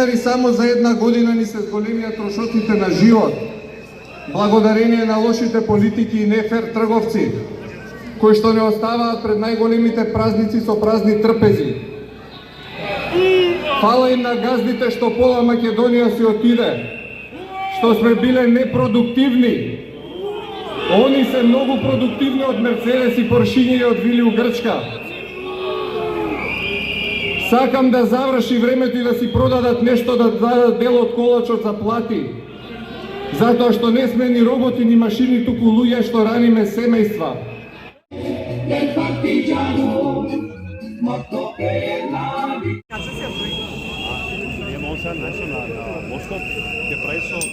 денари само за една година ни се зголемија трошоците на живот, благодарение на лошите политики и нефер трговци, кои што не оставаат пред најголемите празници со празни трпези. Фала им на газдите што пола Македонија си отиде, што сме биле непродуктивни. Они се многу продуктивни од Мерцедес и Поршиња и од Вили у Грчка. Сакам да заврши времето и да си продадат нешто, да дадат дел од колачот за плати. Затоа што не сме ни роботи, ни машини, туку луѓе што раниме семејства. Ние можем да најшо на Москов, ќе прави со